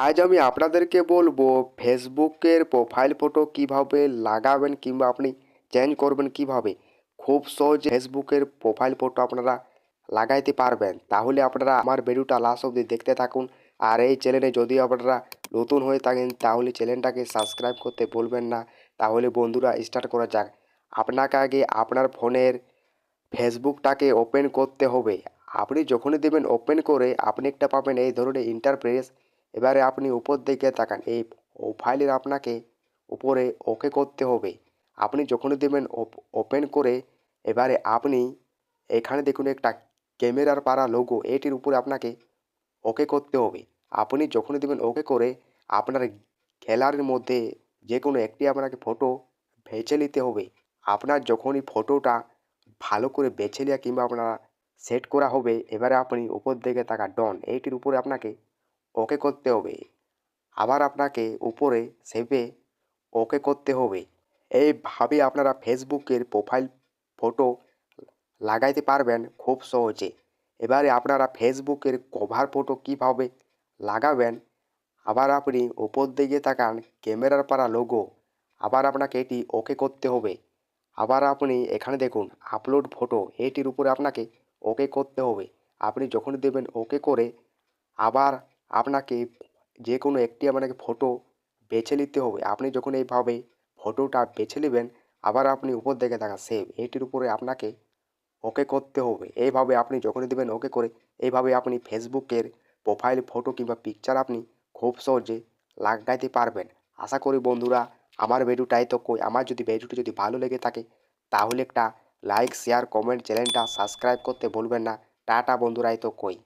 আজ আমি আপনাদেরকে বলবো ফেসবুকের প্রোফাইল ফটো কিভাবে লাগাবেন কিংবা আপনি চেঞ্জ করবেন কিভাবে। খুব সহজে ফেসবুকের প্রোফাইল ফটো আপনারা লাগাইতে পারবেন। তাহলে আপনারা আমার ভিডিওটা লাস্ট অবধি দেখতে থাকুন। আর এই চ্যানেলে যদি আপনারা নতুন হয়ে থাকেন তাহলে চ্যানেলটাকে সাবস্ক্রাইব করতে ভুলবেন না। তাহলে বন্ধুরা স্টার্ট করা যাক। আপনাকে আগে আপনার ফোনের ফেসবুকটাকে ওপেন করতে হবে। আপনি যখনই দেবেন ওপেন করে আপনি একটা পাবেন এই ধরনের ইন্টারফেস। এবারে আপনি উপর দিকে তাকান, এই প্রোফাইলের আপনাকে উপরে ওকে করতে হবে। আপনি যখনই দেবেন ওপেন করে এবারে আপনি এখানে দেখুন একটা ক্যামেরার পাড়া লোগো, এটির উপরে আপনাকে ওকে করতে হবে। আপনি যখনই দেবেন ওকে করে আপনার গ্যালারির মধ্যে যে কোনো একটি আপনাকে ফটো বেছে নিতে হবে। আপনার যখনই ফটোটা ভালো করে বেছে নেওয়া কিংবা আপনার সেট করা হবে, এবারে আপনি উপর দিকে তাকান ডন, এইটির উপরে আপনাকে ওকে করতে হবে। আবার আপনাকে উপরে সেভে ওকে করতে হবে। এইভাবে আপনারা ফেসবুকের প্রোফাইল ফটো লাগাইতে পারবেন খুব সহজে। এবারে আপনারা ফেসবুকের কভার ফটো কীভাবে লাগাবেন, আবার আপনি উপর দিকে তাকান ক্যামেরার পাড়া লোগো, আবার আপনাকে এটি ওকে করতে হবে। আবার আপনি এখানে দেখুন আপলোড ফটো, এটির উপরে আপনাকে ওকে করতে হবে। আপনি যখনই দেবেন ওকে করে আবার আপনাকে যে কোনো একটি আপনাকে ফটো বেছে নিতে হবে। আপনি যখন এইভাবে ফটোটা বেছে নেবেন আবার আপনি উপর দিকে তাকান সেভ, এটির উপরে আপনাকে ওকে করতে হবে। এইভাবে আপনি যখনই দেবেন ওকে করে এইভাবে আপনি ফেসবুকের প্রোফাইল ফটো কিংবা পিকচার আপনি খুব সহজে লাগাইতে পারবেন। আশা করি বন্ধুরা আমার ভিডিওটাই তো কই, আমার যদি ভিডিওটি যদি ভালো লেগে থাকে তাহলে একটা লাইক শেয়ার কমেন্ট চ্যানেলটা সাবস্ক্রাইব করতে ভুলবেন না। টাটা বন্ধুরা, এই তো কই।